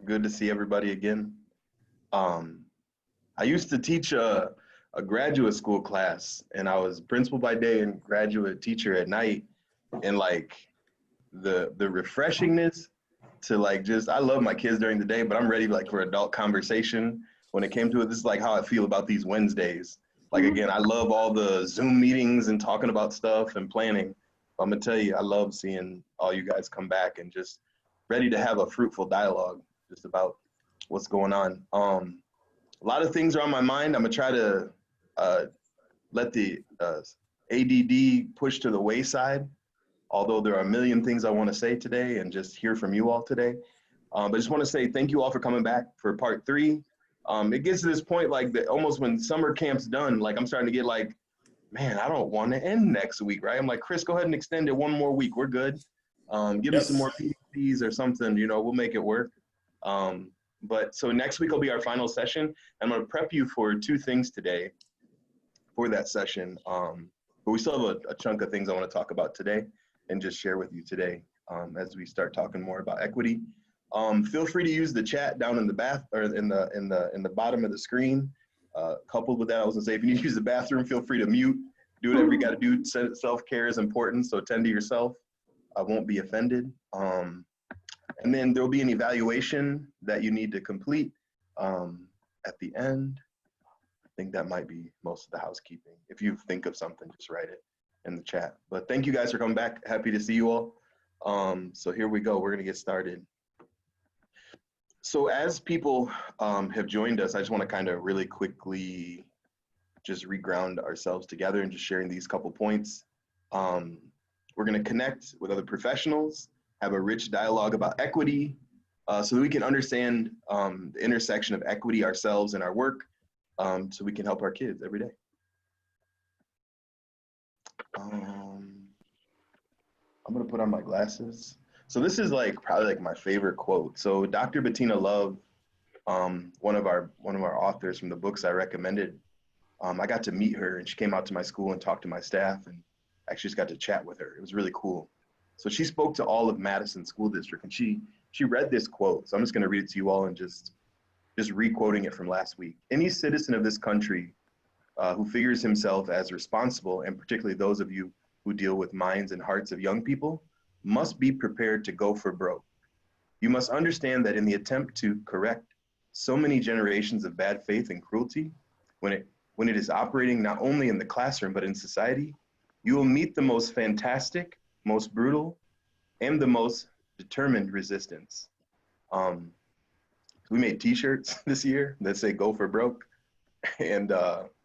Good to see everybody again. Um, I used to teach a graduate school class, and I was principal by day and graduate teacher at night. And like the refreshingness to like just I love my kids during the day, but I'm ready like for adult conversation when it came to it. This is like how I feel about these Wednesdays. Like again, I love all the Zoom meetings and talking about stuff and planning. I'm gonna tell you, I love seeing all you guys come back and just ready to have a fruitful dialogue just about what's going on. A lot of things are on my mind. I'm gonna try to uh, let the ADD push to the wayside, although there are a million things I want to say today and just hear from you all today. But I just want to say thank you all for coming back for part three. It gets to this point like that almost when summer camp's done, like I'm starting to get like, man, I don't want to end next week, right? I'm like, Chris, go ahead and extend it one more week. We're good. Give me some Yes. more PDs or something, we'll make it work. But so next week will be our final session. I'm going to prep you for two things today for that session. But we still have a chunk of things I want to talk about today and just share with you today as we start talking more about equity. Feel free to use the chat down in the bath or in the bottom of the screen. Coupled with that, I was gonna say if you need to use the bathroom, feel free to mute. Do whatever you got to do. Self-care is important, so attend to yourself. I won't be offended. And then there'll be an evaluation that you need to complete at the end. I think that might be most of the housekeeping. If you think of something, just write it in the chat. But thank you guys for coming back. Happy to see you all. So here we go. We're going to get started. So as people have joined us, I just want to kind of really quickly just reground ourselves together and just sharing these couple points. We're going to connect with other professionals, have a rich dialogue about equity, so that we can understand the intersection of equity ourselves and our work, so we can help our kids every day. I'm gonna put on my glasses. So this is like probably like my favorite quote. So Dr. Bettina Love, one of our authors from the books I recommended, I got to meet her and she came out to my school and talked to my staff and actually just got to chat with her. It was really cool. So she spoke to all of Madison School District and she read this quote. So I'm just gonna read it to you all and just re-quoting it from last week. Any citizen of this country who figures himself as responsible, and particularly those of you who deal with minds and hearts of young people, must be prepared to go for broke. You must understand that in the attempt to correct so many generations of bad faith and cruelty, when it is operating not only in the classroom but in society, you will meet the most fantastic, most brutal, and the most determined resistance. We made T-shirts this year that say "Go for broke," and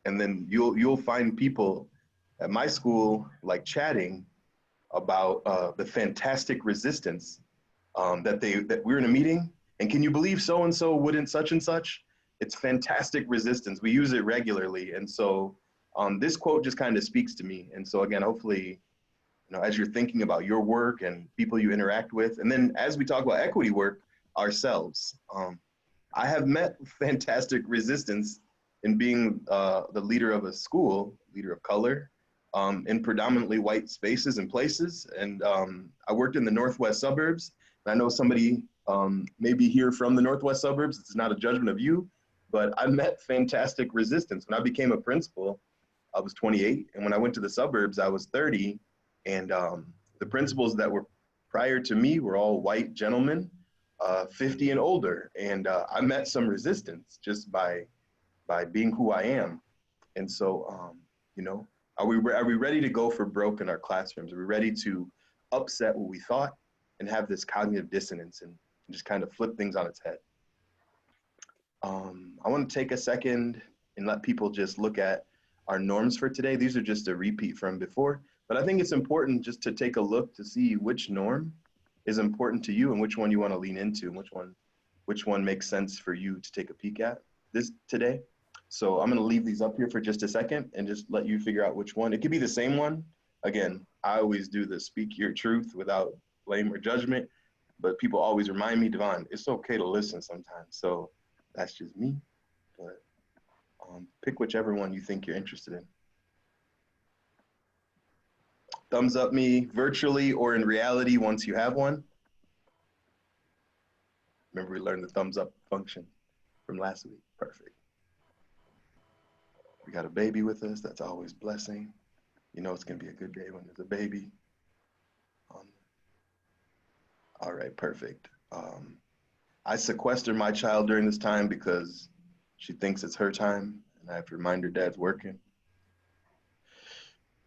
then you'll find people at my school like chatting about the fantastic resistance that we were in a meeting, and can you believe so and so wouldn't such and such? It's fantastic resistance. We use it regularly, and so this quote just kind of speaks to me. And so again, hopefully, as you're thinking about your work and people you interact with, and then as we talk about equity work ourselves, I have met fantastic resistance in being the leader of a school, leader of color, in predominantly white spaces and places. And I worked in the Northwest suburbs. And I know somebody may be here from the Northwest suburbs. It's not a judgment of you, but I met fantastic resistance. When I became a principal, I was 28. And when I went to the suburbs, I was 30. And the principals that were prior to me were all white gentlemen, 50 and older. And I met some resistance just by being who I am. And so, are we ready to go for broke in our classrooms? Are we ready to upset what we thought and have this cognitive dissonance and just kind of flip things on its head? I want to take a second and let people just look at our norms for today. These are just a repeat from before, but I think it's important just to take a look to see which norm is important to you and which one you want to lean into and which one makes sense for you to take a peek at this today. So I'm going to leave these up here for just a second and just let you figure out which one. It could be the same one. Again, I always do the speak your truth without blame or judgment, but people always remind me, Devon, it's okay to listen sometimes. So that's just me, but pick whichever one you think you're interested in. Thumbs up me virtually or in reality once you have one. Remember we learned the thumbs up function from last week. Perfect. We got a baby with us. That's always blessing. You know it's gonna be a good day when there's a baby. Um, all right, perfect. I sequester my child during this time because she thinks it's her time, and I have to remind her dad's working.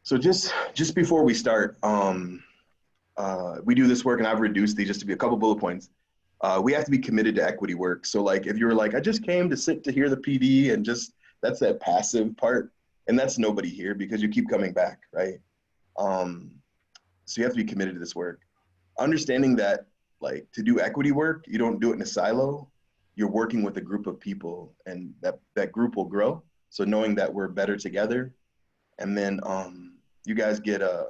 So just before we start, we do this work, and I've reduced these just to be a couple bullet points. We have to be committed to equity work. So like if you were like, I just came to sit to hear the PD and just that's that passive part, and that's nobody here because you keep coming back, right? Um, so you have to be committed to this work. Understanding that like to do equity work, you don't do it in a silo. You're working with a group of people, and that group will grow. So knowing that we're better together, and then you guys get I'm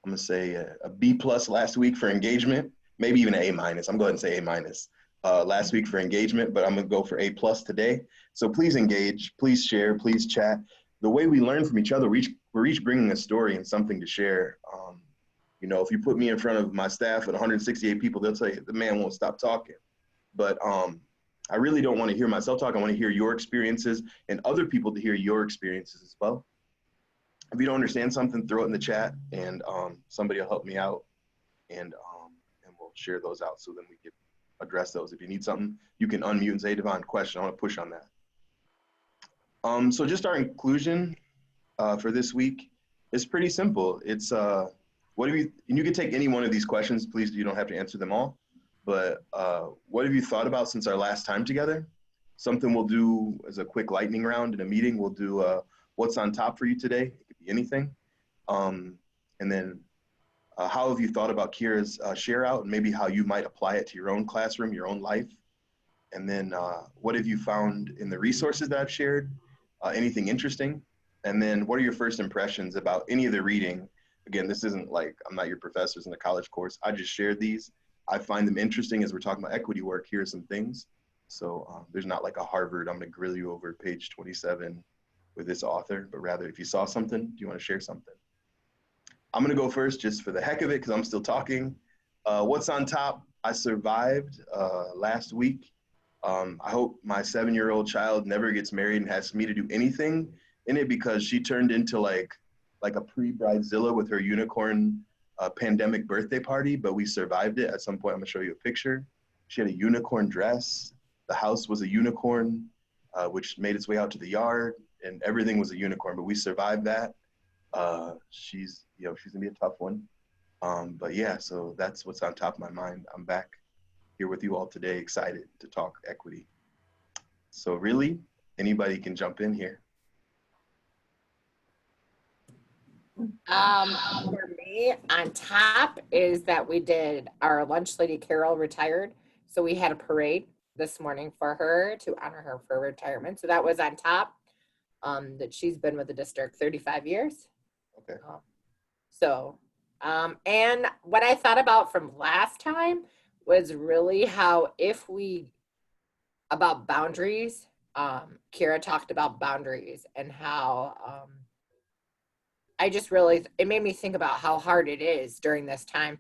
gonna say a B plus last week for engagement, maybe even an A minus. I'm going to say A minus last week for engagement, but I'm gonna go for A plus today. So please engage, please share, please chat. The way we learn from each other, we're each bringing a story and something to share. You know, if you put me in front of my staff at 168 people, they'll tell you the man won't stop talking. But I really don't want to hear myself talk. I want to hear your experiences and other people to hear your experiences as well. If you don't understand something, throw it in the chat, and somebody will help me out, and we'll share those out so then we can address those. If you need something, you can unmute and say, Devon, question. I want to push on that. So just our inclusion for this week is pretty simple. It's what have you, and you can take any one of these questions, please, you don't have to answer them all, but what have you thought about since our last time together? Something we'll do as a quick lightning round in a meeting. We'll do what's on top for you today. It could be anything. And then how have you thought about Kira's share out and maybe how you might apply it to your own classroom, your own life? And then what have you found in the resources that I've shared? Anything interesting? And then what are your first impressions about any of the reading? Again, this isn't like, I'm not your professors in the college course. I just shared these. I find them interesting as we're talking about equity work. Here are some things. So there's not like a Harvard, I'm gonna grill you over page 27 with this author, but rather if you saw something, do you wanna share something? I'm gonna go first just for the heck of it, because I'm still talking. What's on top? I survived last week. I hope my 7-year-old child never gets married and has me to do anything in it, because she turned into like a pre-bridezilla with her unicorn pandemic birthday party, but we survived it. At some point, I'm gonna show you a picture. She had a unicorn dress. The house was a unicorn, which made its way out to the yard, and everything was a unicorn, but we survived that. She's gonna be a tough one. But yeah, so that's what's on top of my mind. I'm back here with you all today, excited to talk equity. So really, anybody can jump in here. For me, on top is that we did our lunch lady Carol retired. So we had a parade this morning for her to honor her for retirement. So that was on top. That she's been with the district 35 years. Okay. And what I thought about from last time was really how about boundaries. Kira talked about boundaries and how it made me think about how hard it is during this time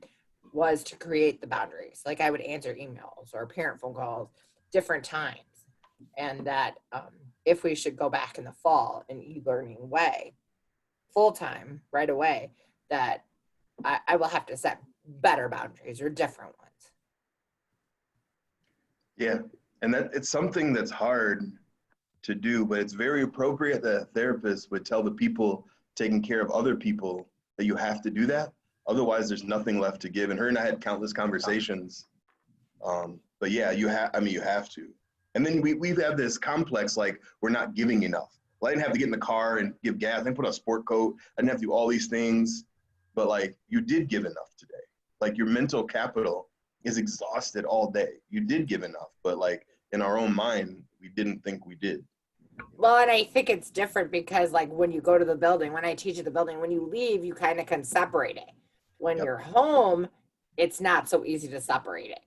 was to create the boundaries. Like I would answer emails or parent phone calls different times, and that if we should go back in the fall in e-learning way full time right away, that I will have to set better boundaries or different ones. Yeah, and that it's something that's hard to do, but it's very appropriate that a therapist would tell the people taking care of other people that you have to do that. Otherwise, there's nothing left to give. And her and I had countless conversations. But yeah, you have to. And then we have this complex, like we're not giving enough. Well, I didn't have to get in the car and give gas. I didn't put on a sport coat. I didn't have to do all these things. But like you did give enough today. Like your mental capital is exhausted all day. You did give enough, but like in our own mind, we didn't think we did. Well, and I think it's different because like when you go to the building, when I teach at the building, when you leave, you kind of can separate it. When you're home, it's not so easy to separate it.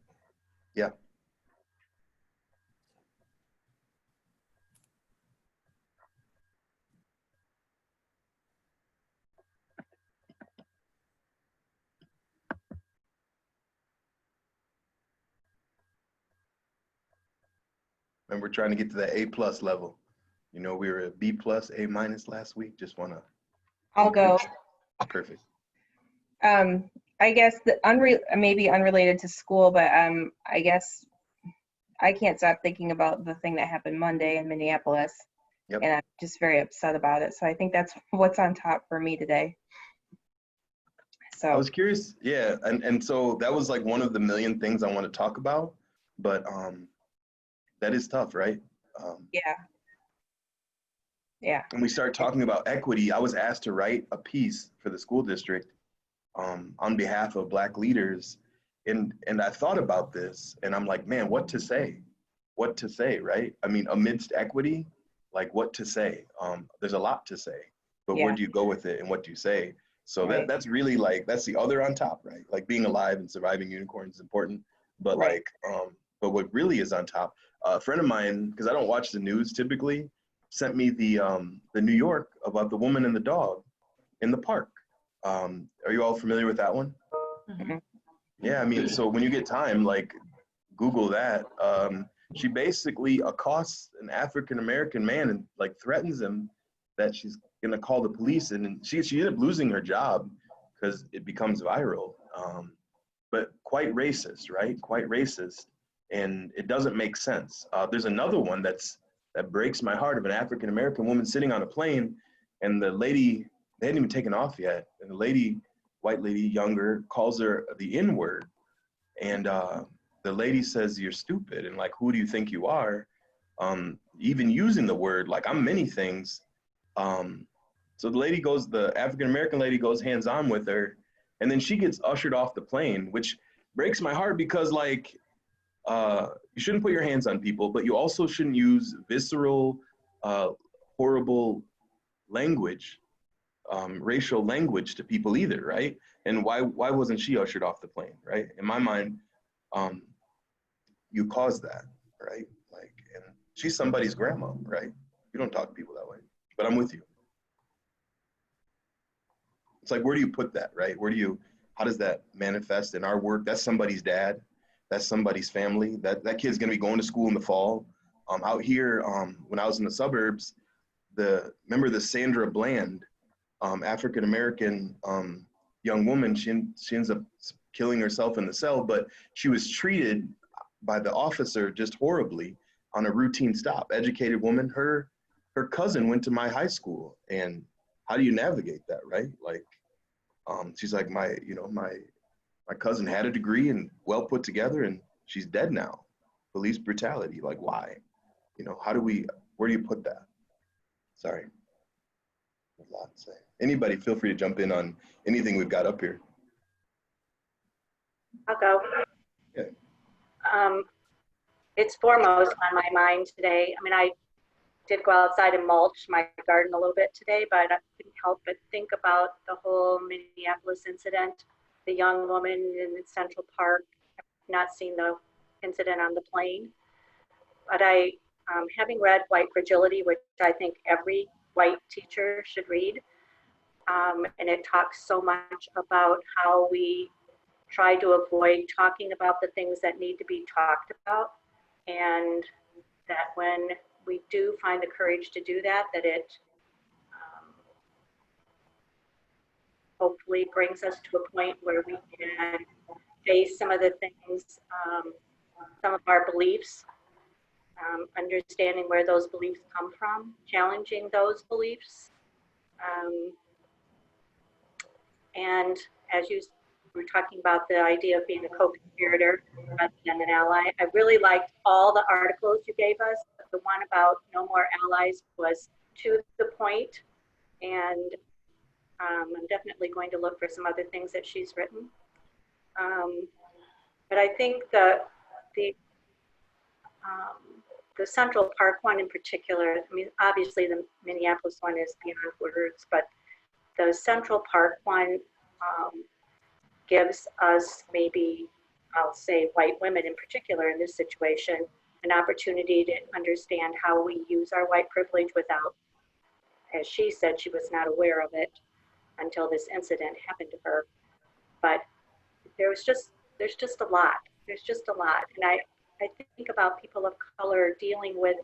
Yeah. And we're trying to get to that A+ level. You know, we were at B+, A- last week. Just want to. I'll go. Perfect. I guess maybe unrelated to school, but I guess I can't stop thinking about the thing that happened Monday in Minneapolis. Yep. And I'm just very upset about it. So I think that's what's on top for me today. So I was curious, yeah, and so that was like one of the million things I want to talk about, but that is tough, right? yeah. Yeah. When we start talking about equity, I was asked to write a piece for the school district on behalf of Black leaders, and I thought about this, and I'm like, man, what to say? What to say, right? I mean, amidst equity, like what to say? There's a lot to say, but Yeah. where do you go with it, and what do you say? So Right. that's really like, that's the other on top, right? Like being alive and surviving unicorns is important, but Right. but what really is on top, a friend of mine, because I don't watch the news typically, sent me the New York about the woman and the dog in the park. Are you all familiar with that one? Mhm. Yeah, I mean, so when you get time, like Google that. She basically accosts an African-American man and like threatens him that she's gonna call the police, and she ended up losing her job because it becomes viral. But quite racist, right? Quite racist, and it doesn't make sense. There's another one that breaks my heart, of an African-American woman sitting on a plane, and the lady, they hadn't even taken off yet, and the lady, white lady, younger, calls her the N-word, and the lady says, "You're stupid," and like, who do you think you are? Even using the word, like, I'm many things. So the African American lady goes hands on with her, and then she gets ushered off the plane, which breaks my heart because like, you shouldn't put your hands on people, but you also shouldn't use visceral, horrible language, racial language to people either, right? And why wasn't she ushered off the plane, right? In my mind, you caused that, right? Like, and she's somebody's grandma, right? You don't talk to people that way, but I'm with you. It's like, where do you put that, right? How does that manifest in our work? That's somebody's dad. That's somebody's family. That kid's gonna be going to school in the fall. Out here, when I was in the suburbs, remember the Sandra Bland, African-American young woman, she ends up killing herself in the cell, but she was treated by the officer just horribly on a routine stop. Educated woman, her cousin went to my high school, and how do you navigate that, right? Like, she's like, my cousin had a degree and well put together, and she's dead now. Police brutality, like, why? Where do you put that? Sorry. A lot to say. Anybody, feel free to jump in on anything we've got up here. I'll go. Yeah. It's foremost on my mind today. I mean, I did go outside and mulch my garden a little bit today, but I couldn't help but think about the whole Minneapolis incident, the young woman in Central Park. I've not seen the incident on the plane, but having read White Fragility, which I think every white teacher should read, and it talks so much about how we try to avoid talking about the things that need to be talked about, and that when we do find the courage to do that, that it hopefully brings us to a point where we can face some of the things, some of our beliefs, understanding where those beliefs come from, challenging those beliefs. And as you were talking about the idea of being a co-conspirator rather than an ally, I really liked all the articles you gave us. The one about No More Allies was to the point, and I'm definitely going to look for some other things that she's written. But I think the Central Park one in particular, I mean, obviously the Minneapolis one is beyond words, but the Central Park one gives us, maybe I'll say white women in particular in this situation, an opportunity to understand how we use our white privilege without, as she said, she was not aware of it until this incident happened to her. But there's just a lot. There's just a lot. And I think about people of color dealing with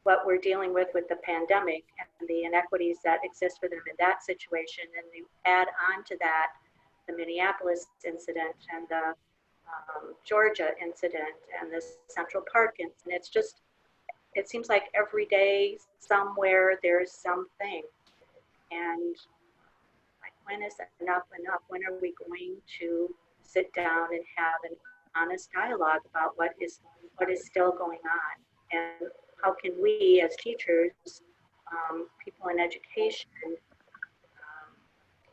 what we're dealing with the pandemic and the inequities that exist for them in that situation. And you add on to that the Minneapolis incident and the Georgia incident and the Central Park incident. It's just, it seems like every day somewhere there's something. And like, when is enough enough? When are we going to sit down and have an honest dialogue about what is still going on? And how can we as teachers, people in education,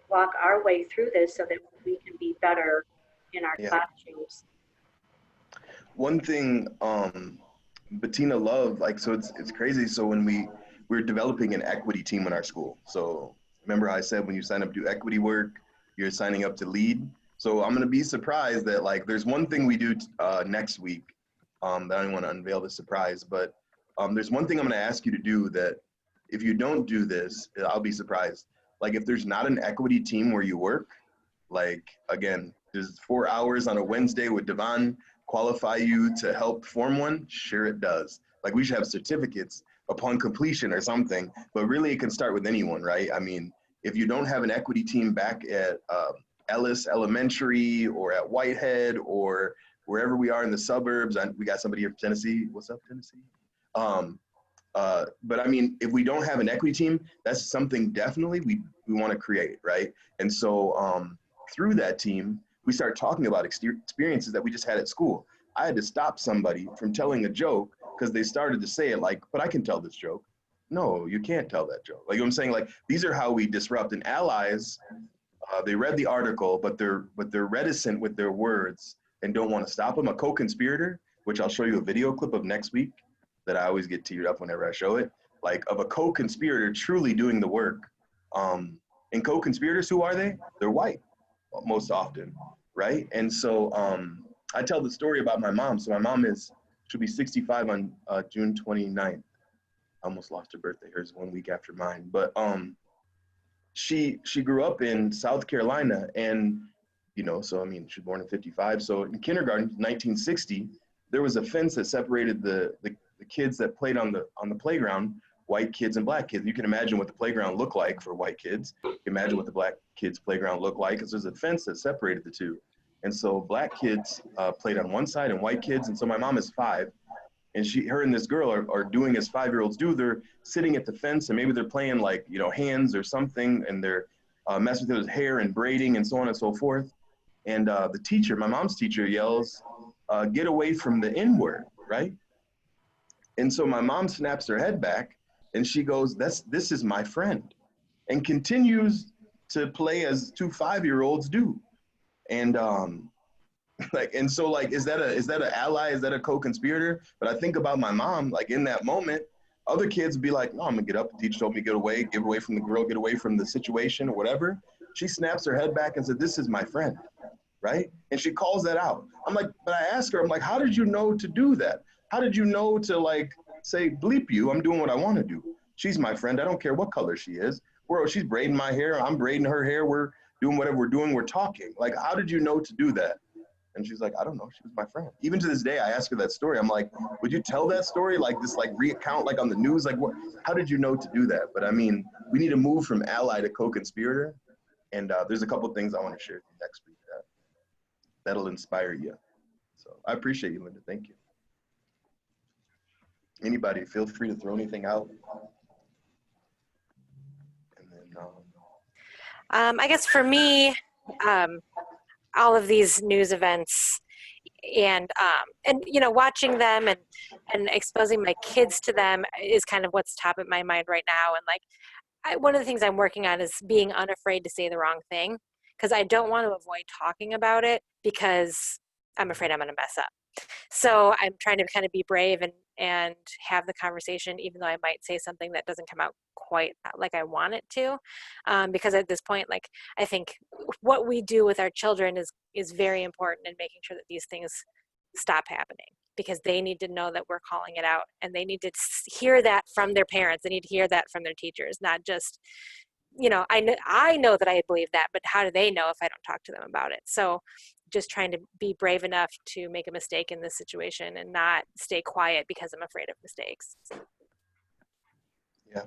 walk our way through this so that we can be better in our classrooms? One thing, Bettina Love, like, so it's crazy. So when we're developing an equity team in our school. So remember I said when you sign up to do equity work, you're signing up to lead. So I'm gonna be surprised that, like, there's one thing we do next week that I don't want to unveil the surprise, but there's one thing I'm gonna ask you to do that if you don't do this, I'll be surprised. Like, if there's not an equity team where you work, like, again, does 4 hours on a Wednesday with Devon qualify you to help form one? Sure it does. Like, we should have certificates upon completion or something, but really it can start with anyone, right? I mean, if you don't have an equity team back at Ellis Elementary or at Whitehead or wherever we are in the suburbs, and we got somebody here from Tennessee. What's up, Tennessee? But I mean, if we don't have an equity team, that's something definitely we want to create, right? And so through that team, we start talking about experiences that we just had at school. I had to stop somebody from telling a joke because they started to say it like, but I can tell this joke. No, you can't tell that joke. Like, you know what I'm saying? Like, these are how we disrupt. And allies, they read the article, but they're reticent with their words and don't want to stop them. A co-conspirator, which I'll show you a video clip of next week that I always get teared up whenever I show it, like, of a co-conspirator truly doing the work. And co-conspirators, who are they? They're white most often, right? And so I tell the story about my mom. So my mom she'll be 65 on June 29th. I almost lost her birthday. Hers 1 week after mine. But she grew up in South Carolina, and, you know, so I mean, she was born in 55. So in kindergarten, 1960, there was a fence that separated the kids that played on the playground, white kids and black kids. You can imagine what the playground looked like for white kids. You can imagine what the black kids' playground looked like, because there's a fence that separated the two. And so black kids played on one side and white kids. And so my mom is 5, and her and this girl are doing as 5-year-olds do. They're sitting at the fence, and maybe they're playing, like, you know, hands or something, and they're messing with his hair and braiding and so on and so forth. And the teacher, my mom's teacher, yells, "Get away from the N-word," right? And so my mom snaps her head back, and she goes, "This is my friend," and continues to play as 2 5-year-olds do. And like, and so, like, is that an ally? Is that a co-conspirator? But I think about my mom, like, in that moment, other kids would be like, "No, I'm gonna get up. The teacher told me to get away from the girl, get away from the situation," or whatever. She snaps her head back and said, "This is my friend," right? And she calls that out. I'm like, but I asked her, I'm like, how did you know to do that? How did you know to, like, say, bleep you, I'm doing what I want to do. She's my friend. I don't care what color she is. She's braiding my hair. I'm braiding her hair. We're doing whatever we're doing. We're talking. Like, how did you know to do that? And she's like, I don't know. She was my friend. Even to this day, I ask her that story. I'm like, would you tell that story? Like, this, like, recount, like, on the news? Like, what? How did you know to do that? But I mean, we need to move from ally to co-conspirator. And there's a couple of things I want to share with you next week that'll inspire you. So I appreciate you, Linda. Thank you. Anybody, feel free to throw anything out. And then, I guess for me, all of these news events and you know, watching them and exposing my kids to them is kind of what's top of my mind right now. And, like, one of the things I'm working on is being unafraid to say the wrong thing, because I don't want to avoid talking about it because I'm afraid I'm going to mess up. So I'm trying to kind of be brave and have the conversation, even though I might say something that doesn't come out quite like I want it to. Because at this point, like, I think what we do with our children is very important in making sure that these things stop happening, because they need to know that we're calling it out, and they need to hear that from their parents. They need to hear that from their teachers, not just, you know, I know that I believe that, but how do they know if I don't talk to them about it? So just trying to be brave enough to make a mistake in this situation and not stay quiet because I'm afraid of mistakes. Yeah.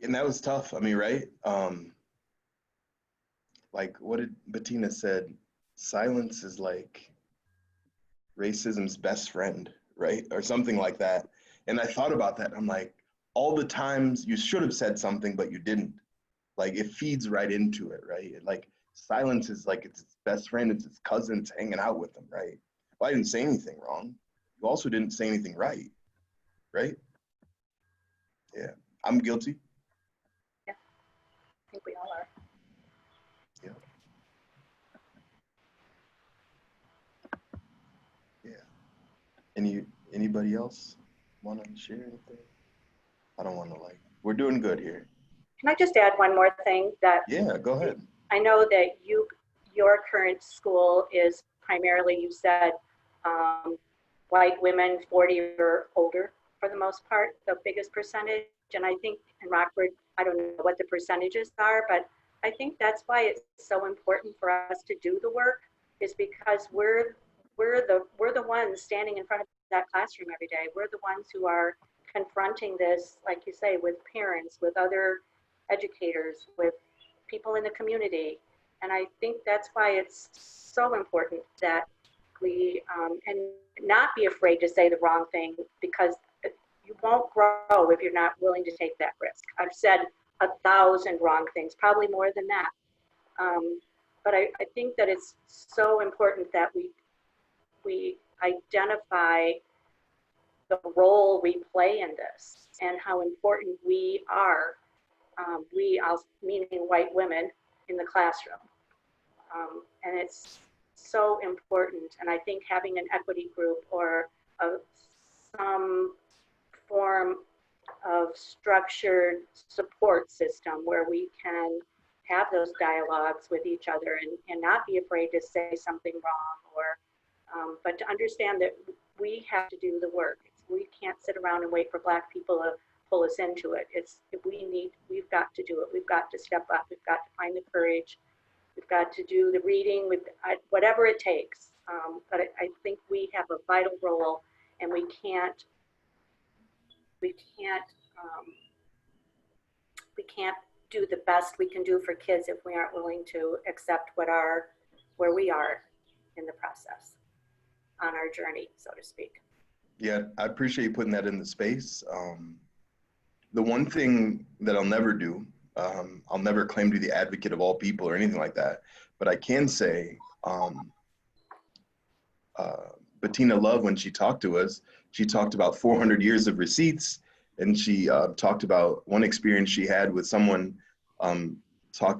And that was tough. I mean, right? Like what did Bettina said, silence is like racism's best friend, right? Or something like that. And I thought about that. I'm like, all the times you should have said something, but you didn't. Like it feeds right into it, right? Like silence is like it's its best friend, it's its cousin, it's hanging out with them, right? Well, I didn't say anything wrong. You also didn't say anything right, right? Yeah, I'm guilty. I think we all are. Yeah. Yeah. Anybody else want to share anything? I don't want to like. We're doing good here. Can I just add one more thing that Yeah, go ahead. I know that your current school is primarily, you said, white women 40 or older for the most part, the biggest percentage. And I think in Rockford, I don't know what the percentages are, but I think that's why it's so important for us to do the work, is because we're the ones standing in front of that classroom every day. We're the ones who are confronting this, like you say, with parents, with other educators, with people in the community. And I think that's why it's so important that we, and not be afraid to say the wrong thing, because you won't grow if you're not willing to take that risk. I've said 1,000 wrong things, probably more than that. But I think that it's so important that we identify the role we play in this and how important we are, meaning white women in the classroom. And it's so important. And I think having an equity group or some form of structured support system where we can have those dialogues with each other and not be afraid to say something wrong, or but to understand that we have to do the work. We can't sit around and wait for Black people to pull us into it. We've got to do it. We've got to step up. We've got to find the courage. We've got to do the reading, whatever it takes. But I think we have a vital role, and we can't do the best we can do for kids if we aren't willing to accept where we are in the process on our journey, so to speak. Yeah, I appreciate you putting that in the space. The one thing that I'll never do, I'll never claim to be the advocate of all people or anything like that, but I can say Bettina Love, when she talked to us, she talked about 400 years of receipts, and she talked about one experience she had with someone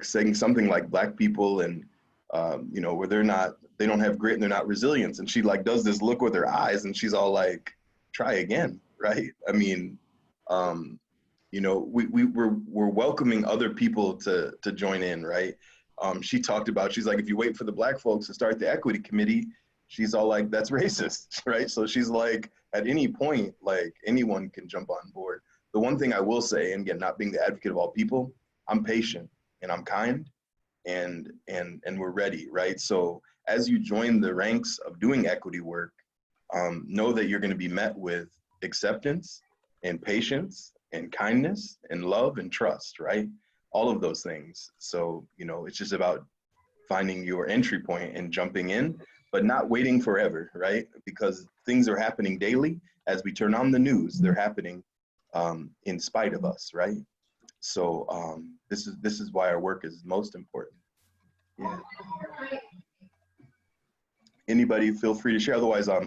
saying something like Black people and where they don't have grit and they're not resilient. And she like does this look with her eyes and she's all like, try again, right? I mean, we're welcoming other people to join in, right? She talked about, she's like, if you wait for the Black folks to start the equity committee, she's all like, that's racist, right? So she's like, at any point, like anyone can jump on board. The one thing I will say, and again, not being the advocate of all people, I'm patient and I'm kind and we're ready, right? So as you join the ranks of doing equity work, know that you're going to be met with acceptance and patience and kindness and love and trust, right? All of those things. So, it's just about finding your entry point and jumping in, but not waiting forever, right? Because things are happening daily. As we turn on the news, they're happening in spite of us, right? So this is why our work is most important. Yeah. Anybody feel free to share. Otherwise, I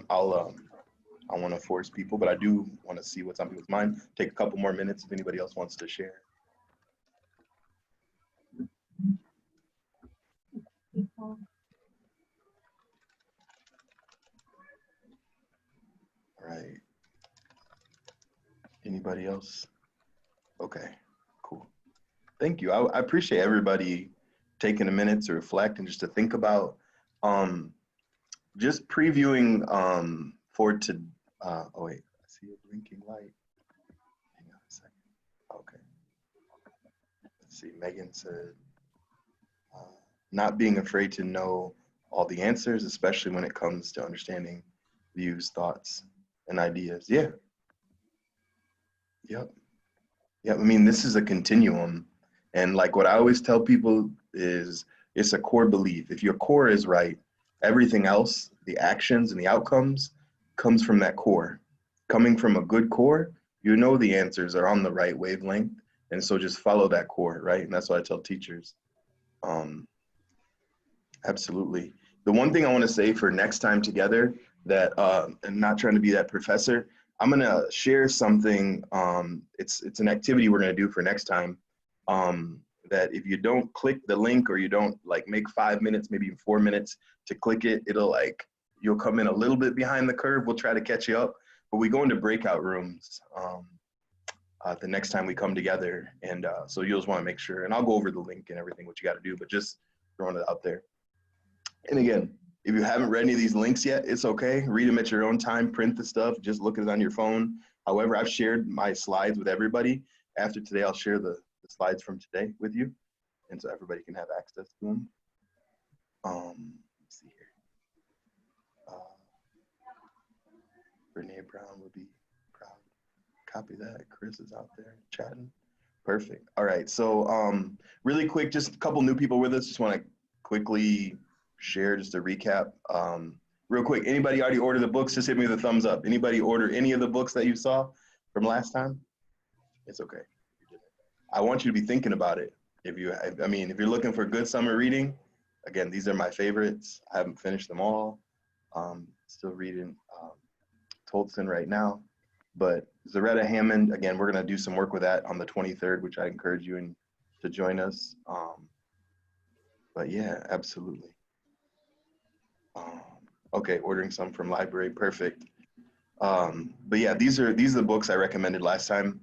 want to force people, but I do want to see what's on people's mind. Take a couple more minutes if anybody else wants to share. All right. Anybody else? Okay, cool. Thank you. I appreciate everybody taking a minute to reflect and just to think about just previewing oh wait, I see a blinking light. Hang on a second. Okay. Let's see, Megan said, not being afraid to know all the answers, especially when it comes to understanding views, thoughts, and ideas. Yeah. Yep. Yeah. I mean, this is a continuum. And like what I always tell people is it's a core belief. If your core is right, everything else, the actions and the outcomes, comes from that core. Coming from a good core, you know the answers are on the right wavelength. And so just follow that core, right? And that's what I tell teachers. Absolutely. The one thing I want to say for next time together that, and not trying to be that professor, I'm going to share something. It's an activity we're going to do for next time. That if you don't click the link or you don't like make 5 minutes, maybe even 4 minutes to click it, it'll like, you'll come in a little bit behind the curve. We'll try to catch you up, but we go into breakout rooms the next time we come together. And so you'll just want to make sure, and I'll go over the link and everything, what you got to do, but just throwing it out there. And again, if you haven't read any of these links yet, it's okay. Read them at your own time, print the stuff, just look at it on your phone. However, I've shared my slides with everybody. After today, I'll share the slides from today with you. And so everybody can have access to them. Let's see here. Brene Brown would be proud. Copy that. Chris is out there chatting. Perfect. All right. So really quick, just a couple new people with us. Just want to quickly share just a recap. Real quick, anybody already ordered the books? Just hit me with a thumbs up. Anybody order any of the books that you saw from last time? It's okay. I want you to be thinking about it. If you're looking for good summer reading, again, these are my favorites. I haven't finished them all. Still reading Tolson right now. But Zaretta Hammond, again, we're going to do some work with that on the 23rd, which I encourage you to join us. But yeah, absolutely. Okay, ordering some from library, perfect. But yeah, these are the books I recommended last time.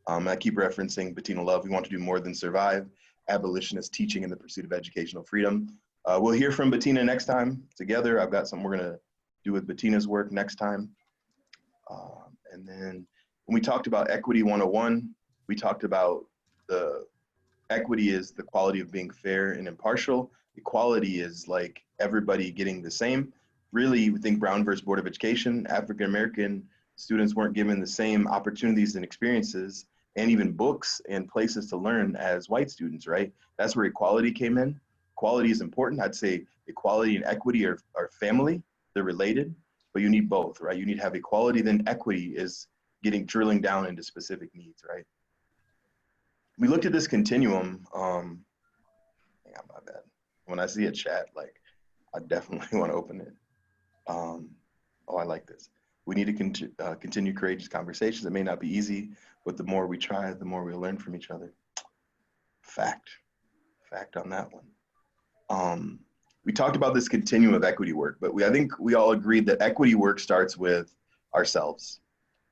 I keep referencing Bettina Love, We Want to Do More Than Survive, Abolitionist Teaching in the Pursuit of Educational Freedom. We'll hear from Bettina next time together. I've got something we're gonna do with Bettina's work next time. And then when we talked about Equity 101, we talked about the equity is the quality of being fair and impartial. Equality is like everybody getting the same. Really, we think Brown versus Board of Education, African-American students weren't given the same opportunities and experiences and even books and places to learn as white students, right? That's where equality came in. Equality is important. I'd say equality and equity are family, they're related, but you need both, right? You need to have equality, then equity is drilling down into specific needs, right? We looked at this continuum, hang on, my bad. When I see a chat, like, I definitely want to open it. Oh, I like this. We need to continue courageous conversations. It may not be easy, but the more we try, the more we'll learn from each other. Fact on that one. We talked about this continuum of equity work, but I think we all agreed that equity work starts with ourselves.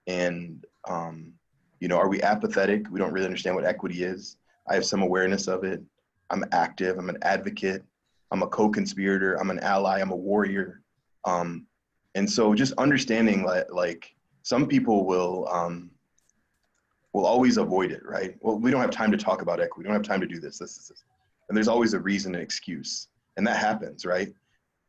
And, are we apathetic? We don't really understand what equity is. I have some awareness of it. I'm active, I'm an advocate, I'm a co-conspirator, I'm an ally, I'm a warrior. And so just understanding like some people will always avoid it, right? Well, we don't have time to talk about equity. We don't have time to do this. And there's always a reason and excuse. And that happens, right?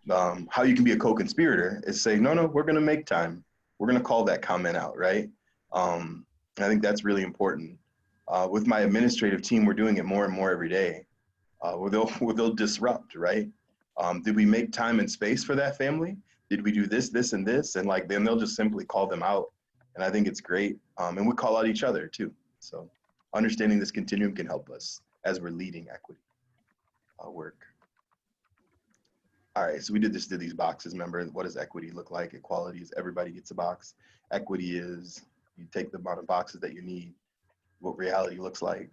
How you can be a co-conspirator is say, no, we're going to make time. We're going to call that comment out, right? And I think that's really important. With my administrative team, we're doing it more and more every day. Where they'll disrupt, right? Did we make time and space for that family? Did we do this, this, and this? And like, then they'll just simply call them out. And I think it's great. And we call out each other too. So understanding this continuum can help us as we're leading equity work. All right, so we did these boxes. Remember, what does equity look like? Equality is everybody gets a box. Equity is you take the amount of boxes that you need, what reality looks like.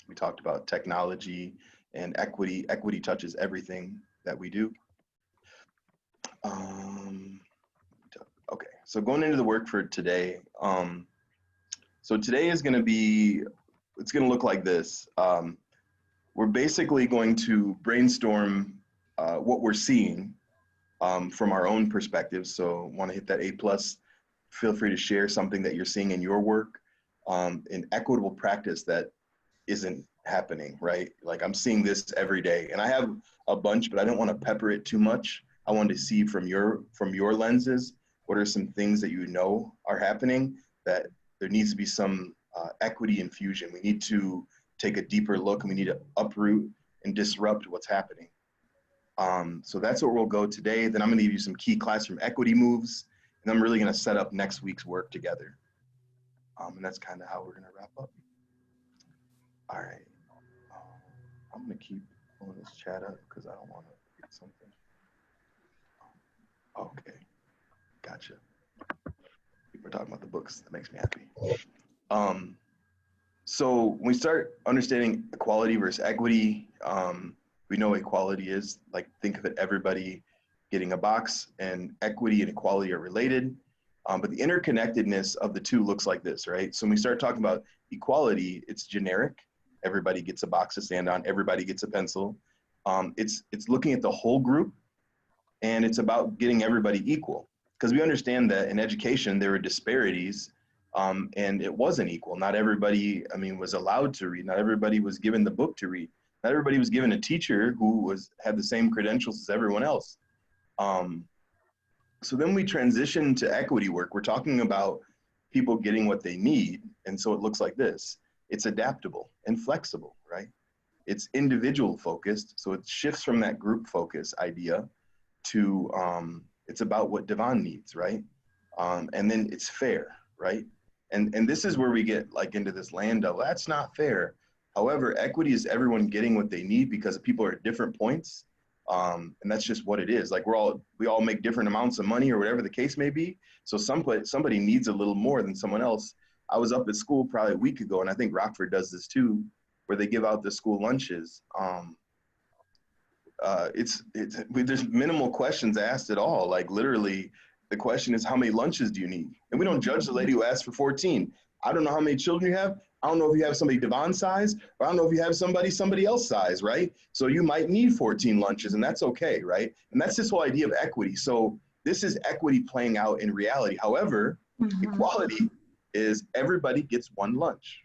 We talked about technology and equity. Equity touches everything that we do. Okay, so going into the work for today. So today is going to be, it's going to look like this. We're basically going to brainstorm what we're seeing from our own perspective. So want to hit that A+. Feel free to share something that you're seeing in your work, in equitable practice that isn't happening, right? Like I'm seeing this every day and I have a bunch, but I don't want to pepper it too much. I wanted to see from your lenses, what are some things that you know are happening that there needs to be some equity infusion. We need to take a deeper look and we need to uproot and disrupt what's happening. So that's where we'll go today. Then I'm gonna give you some key classroom equity moves, and I'm really gonna set up next week's work together. And that's kind of how we're gonna wrap up. All right, I'm gonna keep pulling this chat up because I don't wanna forget something. Okay, gotcha. People are talking about the books, that makes me happy. So when we start understanding equality versus equity, we know equality is, like, think of it, everybody getting a box, and equity and equality are related. But the interconnectedness of the two looks like this, right? So when we start talking about equality, it's generic. Everybody gets a box to stand on, everybody gets a pencil. It's looking at the whole group, and it's about getting everybody equal. Because we understand that in education, there were disparities, and it wasn't equal. Not everybody, was allowed to read. Not everybody was given the book to read. Not everybody was given a teacher who had the same credentials as everyone else. So then we transition to equity work. We're talking about people getting what they need. And so it looks like this. It's adaptable and flexible, right? It's individual focused. So it shifts from that group focus idea to, it's about what Devon needs, right? And then it's fair, right? And this is where we get like into this land of, that's not fair. However, equity is everyone getting what they need because people are at different points. And that's just what it is. Like we all make different amounts of money or whatever the case may be. So somebody needs a little more than someone else. I was up at school probably a week ago, and I think Rockford does this too, where they give out the school lunches. There's minimal questions asked at all. Like literally, the question is, how many lunches do you need? And we don't judge the lady who asked for 14. I don't know how many children you have. I don't know if you have somebody Devon's size, or I don't know if you have somebody else size, right? So you might need 14 lunches, and that's okay, right? And that's this whole idea of equity. So this is equity playing out in reality. However, equality is everybody gets one lunch.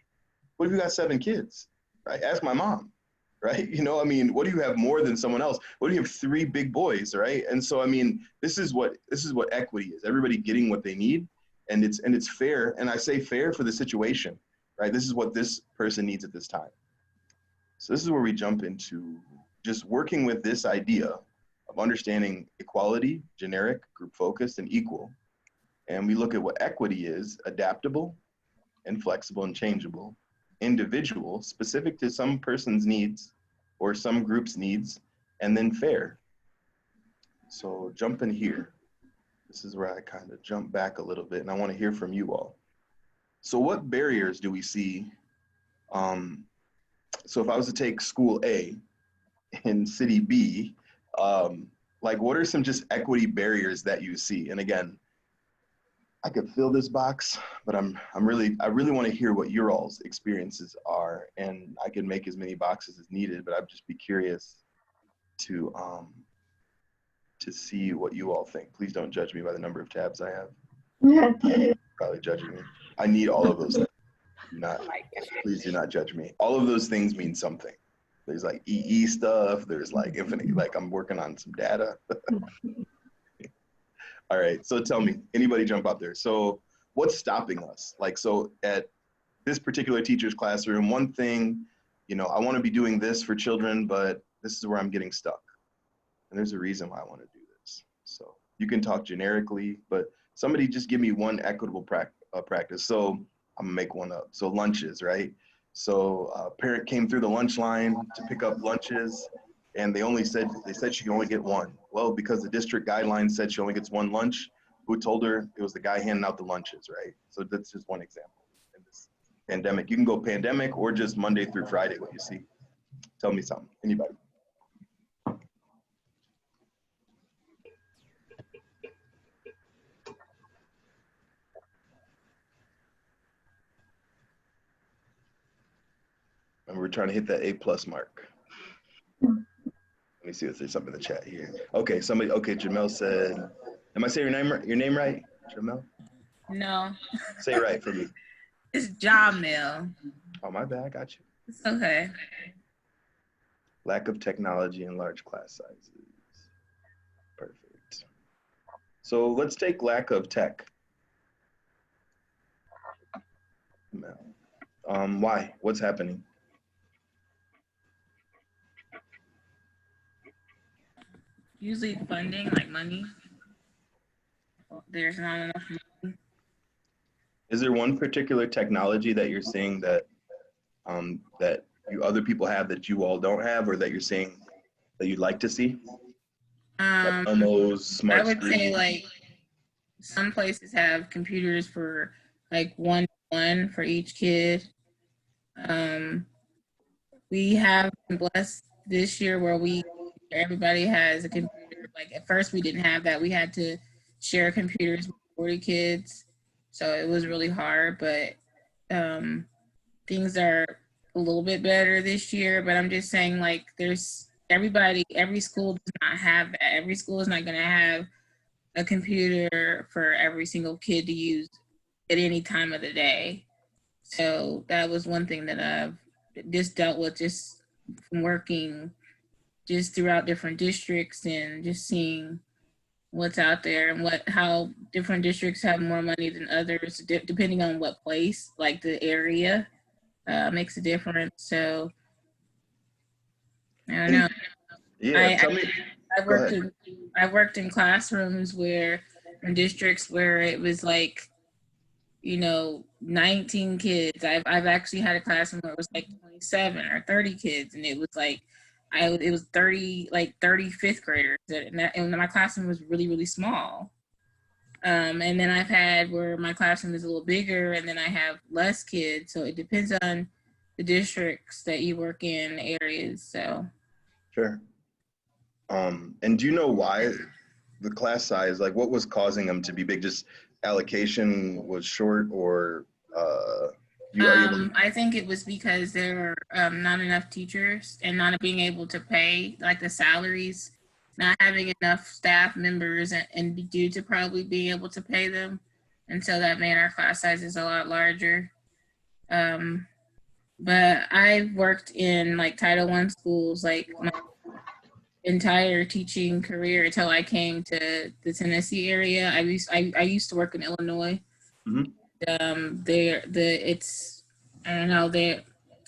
What if you got 7 kids, right? Ask my mom, right? What do you have more than someone else? What do you have 3 big boys, right? And so, this is what equity is. Everybody getting what they need, and it's fair. And I say fair for the situation, right? This is what this person needs at this time. So this is where we jump into just working with this idea of understanding equality, generic, group focused, and equal. And we look at what equity is: adaptable and flexible and changeable, individual, specific to some person's needs or some group's needs, and then fair. So jump in here. This is where I kind of jump back a little bit, and I want to hear from you all. So what barriers do we see? So if I was to take school A in city B, what are some just equity barriers that you see? And again, I could fill this box, but I really want to hear what your all's experiences are, and I can make as many boxes as needed, but I'd just be curious to see what you all think. Please don't judge me by the number of tabs I have. Probably judging me. I need all of those. Please do not judge me. All of those things mean something. There's like EE stuff. There's like infinite, like I'm working on some data. All right, so tell me, anybody jump out there. So what's stopping us? So at this particular teacher's classroom, one thing, I want to be doing this for children, but this is where I'm getting stuck. And there's a reason why I want to do this. So you can talk generically, but somebody just give me one equitable practice. So I'm gonna make one up. So lunches, right? So a parent came through the lunch line to pick up lunches, and they said she can only get one. Well, because the district guidelines said she only gets one lunch, who told her? It was the guy handing out the lunches, right? So that's just one example in this pandemic. You can go pandemic or just Monday through Friday, what you see. Tell me something, anybody. And we're trying to hit that A+ mark. Let me see if there's something in the chat here. Okay, Jamel said, am I saying your name right, Jamel? No. Say it right for me. It's Jamil. Oh, my bad, I got you. It's okay. Lack of technology and large class sizes. Perfect. So let's take lack of tech. Why? What's happening? Usually funding, like money. There's not enough money. Is there one particular technology that you're seeing that that you other people have that you all don't have, or that you're seeing that you'd like to see? Like Elmo's I smart would say screen. like some places have computers for like 1-to-1 for each kid. We have been blessed this year where everybody has a computer. Like at first we didn't have that. We had to share computers with 40 kids. So it was really hard, but things are a little bit better this year. But I'm just saying, like, every school does not have that. Every school is not going to have a computer for every single kid to use at any time of the day. So that was one thing that I've just dealt with just from working just throughout different districts and just seeing what's out there and how different districts have more money than others, depending on what place, like the area, makes a difference. So I don't know. Yeah, tell me. I worked in classrooms in districts where it was like, 19 kids. I've actually had a classroom where it was like 27 or 30 kids, and it was like it was 30 fifth graders, and my classroom was really, really small. And then I've had where my classroom is a little bigger, and then I have less kids. So it depends on the districts that you work in, areas. So Sure. And do you know why the class size, like what was causing them to be big? Just allocation was short, or you are able to? I think it was because there were not enough teachers and not being able to pay like the salaries, not having enough staff members, and due to probably being able to pay them. And so that made our class sizes a lot larger. But I've worked in like Title I schools like my entire teaching career until I came to the Tennessee area. I used to work in Illinois. Mhm. I don't know,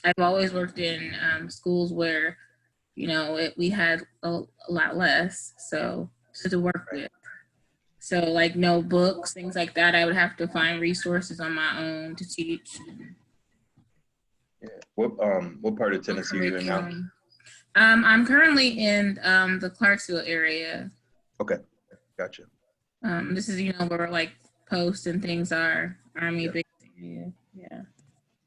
I've always worked in schools where we had a lot less to work with. So like notebooks, things like that, I would have to find resources on my own to teach. Yeah. What part of Tennessee are you in now? I'm currently in the Clarksville area. Okay, gotcha. This is where like posts and things are, Army Yeah. base area. Yeah.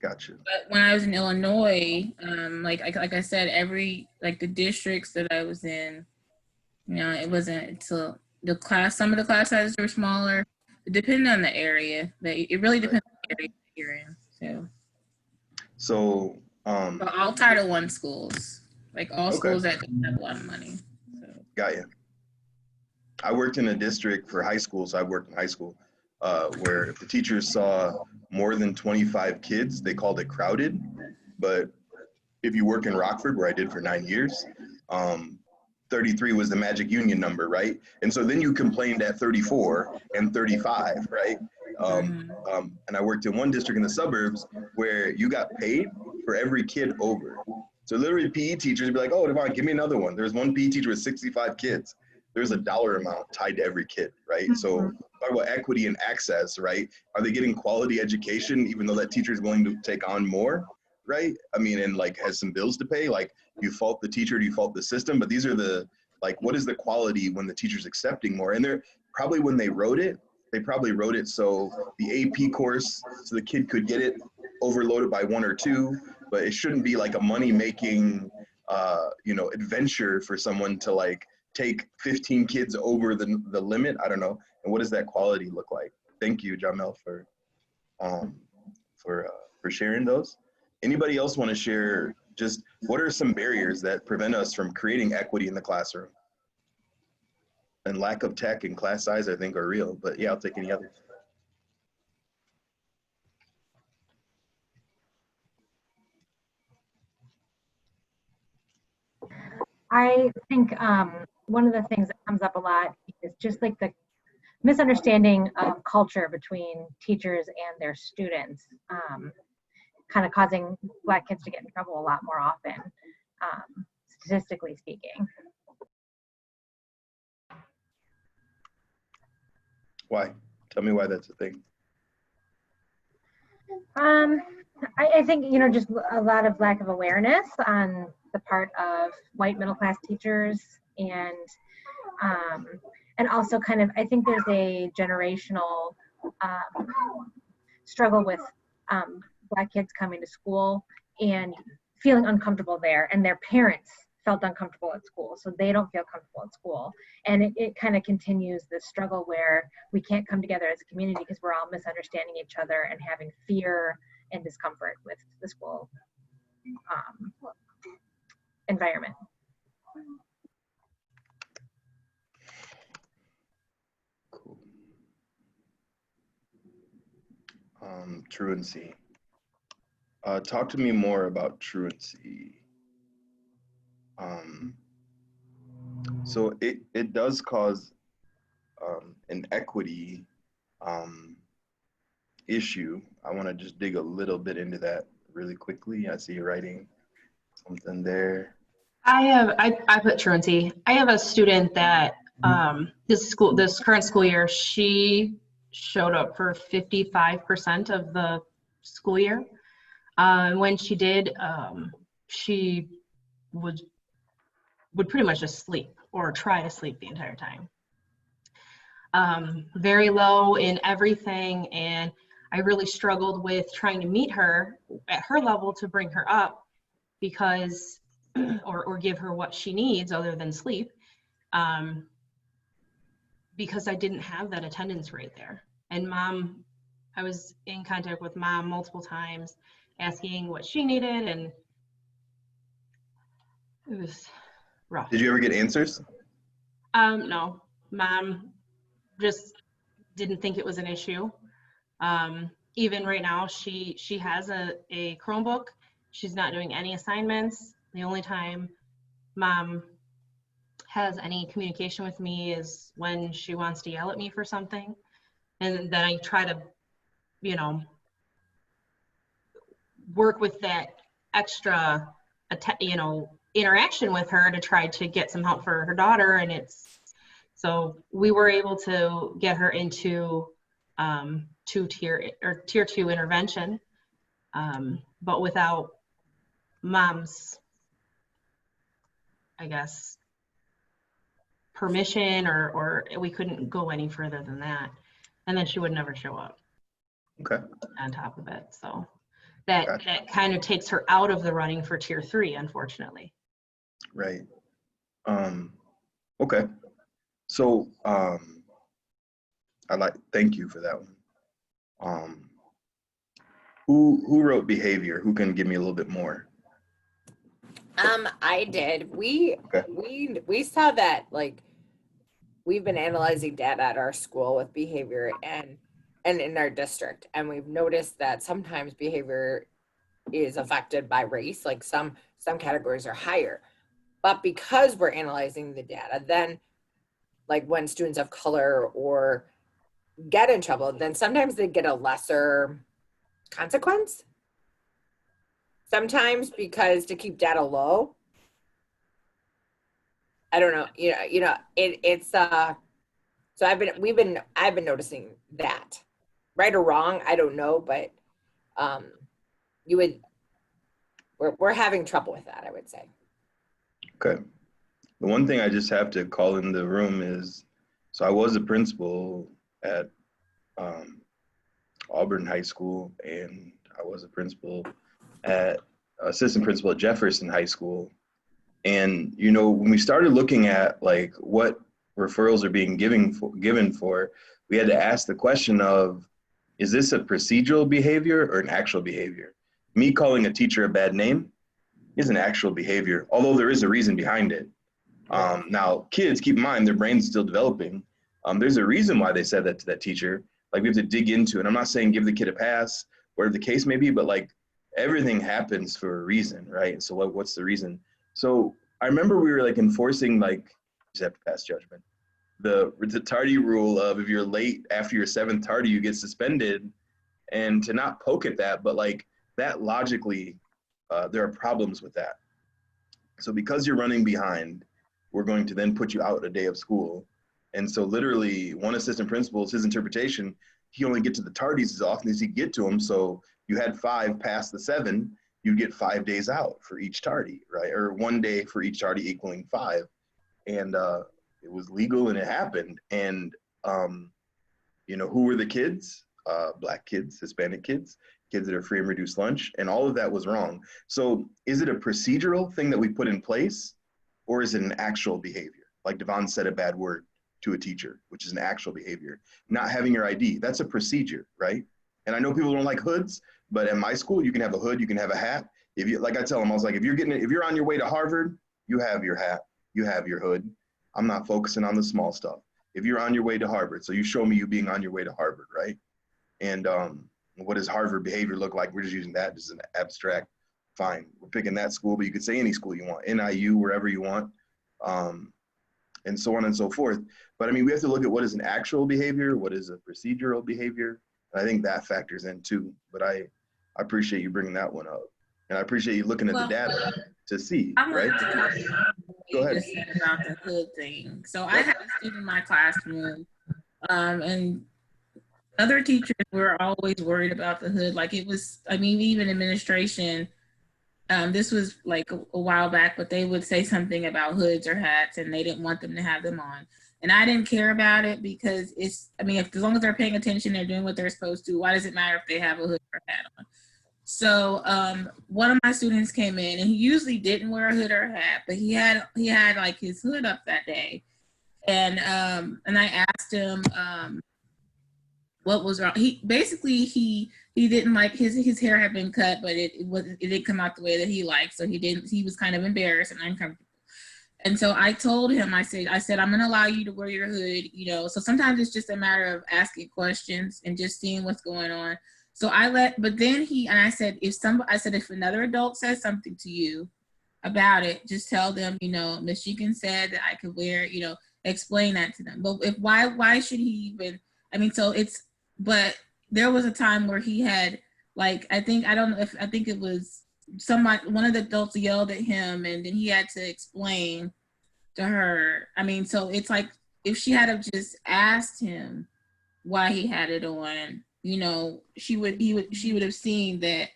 Gotcha. But when I was in Illinois, like I said, the districts that I was in, it wasn't until some of the class sizes were smaller. It depended on the area. It really depends on the area that you're in. So, But all Title I schools, like all Okay. schools that don't have a lot of money. So. Got you. I worked in a district for high school, so I worked in high school, where if the teachers saw more than 25 kids, they called it crowded. But if you work in Rockford, where I did for 9 years, 33 was the magic union number, right? And so then you complained at 34 and 35, right? And I worked in one district in the suburbs where you got paid for every kid over. So literally PE teachers would be like, oh, Devon, give me another one. There's one PE teacher with 65 kids. There's a dollar amount tied to every kid, right? Mm-hmm. So talk about equity and access, right? Are they getting quality education even though that teacher is willing to take on more, right? I mean, and like has some bills to pay, like do you fault the teacher, do you fault the system? But these are the, like, what is the quality when the teacher's accepting more? And they're probably, when they wrote it so the AP course, so the kid could get it overloaded by 1 or 2, but it shouldn't be like a money-making, adventure for someone to like take 15 kids over the limit. I don't know. And what does that quality look like? Thank you, Jamel, for sharing those. Anybody else want to share just what are some barriers that prevent us from creating equity in the classroom? And lack of tech and class size, I think, are real. But yeah, I'll take any others. I think one of the things that comes up a lot is just like the misunderstanding of culture between teachers and their students, kind of causing Black kids to get in trouble a lot more often, statistically speaking. Why? Tell me why that's a thing. I think, you know, just a lot of lack of awareness on the part of white middle class teachers, and also kind of, I think there's a generational struggle with Black kids coming to school and feeling uncomfortable there, and their parents felt uncomfortable at school, so they don't feel comfortable at school. And it kind of continues this struggle where we can't come together as a community because we're all misunderstanding each other and having fear and discomfort with the school environment. Cool. Truancy. Talk to me more about truancy. So it does cause an equity issue. I want to just dig a little bit into that really quickly. I see you writing something there. I put truancy. I have a student that this current school year, she showed up for 55% of the school year. When she did, she would pretty much just sleep or try to sleep the entire time. Very low in everything, and I really struggled with trying to meet her at her level to bring her up because, or give her what she needs other than sleep, because I didn't have that attendance rate there. And mom, I was in contact with mom multiple times asking what she needed, and it was rough. Did you ever get answers? No, mom just didn't think it was an issue. Even right now, she has a Chromebook. She's not doing any assignments. The only time mom has any communication with me is when she wants to yell at me for something. And then I try to, you know, work with that extra, you know, interaction with her to try to get some help for her daughter. And so we were able to get her into tier 2 intervention, but without mom's, I guess, permission, or we couldn't go any further than that. And then she would never show up. Okay. On top of it. So that kind of takes her out of the running for tier 3, unfortunately. Right. Okay. So thank you for that one. Who wrote behavior? Who can give me a little bit more? I did. We saw that, like, we've been analyzing data at our school with behavior and in our district, and we've noticed that sometimes behavior is affected by race. Like some categories are higher, but because we're analyzing the data, then like when students of color or get in trouble, then sometimes they get a lesser consequence. Sometimes because to keep data low. I don't know, it's so I've been noticing that, right or wrong, I don't know, but we're having trouble with that, I would say. Okay. The one thing I just have to call in the room is, so I was a principal at Auburn High School, and I was a assistant principal at Jefferson High School. And, when we started looking at like what referrals are being given for, we had to ask the question of, is this a procedural behavior or an actual behavior? Me calling a teacher a bad name is an actual behavior, although there is a reason behind it. Now, kids, keep in mind, their brain's still developing. There's a reason why they said that to that teacher. Like, we have to dig into it. I'm not saying give the kid a pass, whatever the case may be, but like everything happens for a reason, right? So what's the reason? So I remember we were like enforcing, like, just have to pass judgment. the tardy rule of if you're late after your 7th tardy, you get suspended, and to not poke at that, but like that logically, there are problems with that. So because you're running behind, we're going to then put you out a day of school. And so literally one assistant principal, his interpretation, he only get to the tardies as often as he get to them. So you had 5 past the 7, you get 5 days out for each tardy, right? Or 1 day for each tardy equaling 5. And it was legal and it happened. And, you know, who were the kids? Black kids, Hispanic kids, kids that are free and reduced lunch, and all of that was wrong. So is it a procedural thing that we put in place, or is it an actual behavior? Like Devon said, a bad word to a teacher, which is an actual behavior. Not having your ID, that's a procedure, right? And I know people don't like hoods, but at my school, you can have a hood, you can have a hat. If you, like I tell them, I was like, if you're on your way to Harvard, you have your hat, you have your hood. I'm not focusing on the small stuff. If you're on your way to Harvard, so you show me you being on your way to Harvard, right? And what does Harvard behavior look like? We're just using that as an abstract. Fine, we're picking that school, but you could say any school you want, NIU, wherever you want, and so on and so forth. But I mean, we have to look at what is an actual behavior, what is a procedural behavior. And I think that factors in too. But I appreciate you bringing that one up. And I appreciate you looking at the data to see, right? Go ahead. About the hood thing. So I had a student in my classroom, and other teachers were always worried about the hood. Like it was, I mean, even administration, this was like a while back, but they would say something about hoods or hats and they didn't want them to have them on. And I didn't care about it because it's, I mean, as long as they're paying attention, they're doing what they're supposed to, why does it matter if they have a hood or a hat on? So one of my students came in and he usually didn't wear a hood or a hat, but he had like his hood up that day. And I asked him, what was wrong. He didn't like his hair had been cut, but it didn't come out the way that he liked. So he was kind of embarrassed and uncomfortable. And so I told him, I said, I'm going to allow you to wear your hood, you know, so sometimes it's just a matter of asking questions and just seeing what's going on. So but then I said, if another adult says something to you about it, just tell them, you know, Miss Jenkins said that I could wear, you know, explain that to them. But why should he even, I mean, but there was a time where he had, like, I think it was one of the adults yelled at him and then he had to explain to her. I mean, so it's like, if she had have just asked him why he had it on, you know, she would have seen that,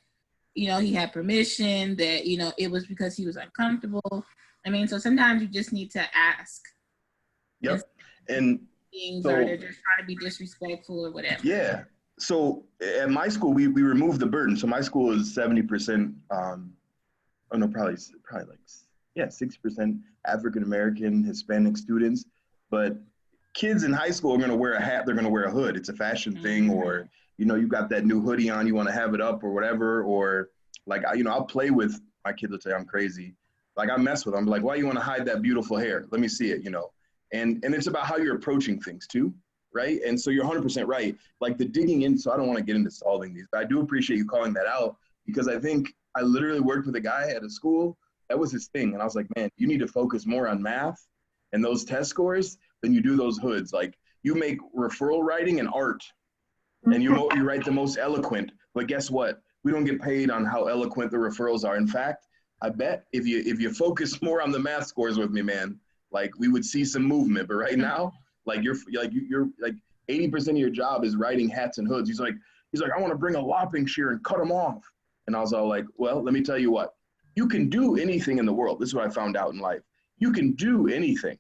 you know, he had permission, that, you know, it was because he was uncomfortable. I mean, so sometimes you just need to ask. Yep. And so, or they're just trying to be disrespectful or whatever. Yeah. So at my school, we removed the burden. So my school is 70%, probably like, 60% African-American, Hispanic students. But kids in high school are going to wear a hat, they're going to wear a hood. It's a fashion thing, or, you know, you got that new hoodie on, you want to have it up or whatever. Or like, you know, I'll play with my kids, will say I'm crazy. Like I mess with them. I'm like, why you want to hide that beautiful hair? Let me see it, you know. And it's about how you're approaching things too, right? And so you're 100% right. Like the digging in, so I don't want to get into solving these, but I do appreciate you calling that out, because I think I literally worked with a guy at a school, that was his thing. And I was like, man, you need to focus more on math and those test scores than you do those hoods. Like you make referral writing and art, and you write the most eloquent, but guess what? We don't get paid on how eloquent the referrals are. In fact, I bet if you focus more on the math scores with me, man, like we would see some movement. But right now, like you're like 80% of your job is writing hats and hoods. He's like, I want to bring a lopping shear and cut them off. And I was all like, well, let me tell you what, you can do anything in the world. This is what I found out in life. You can do anything.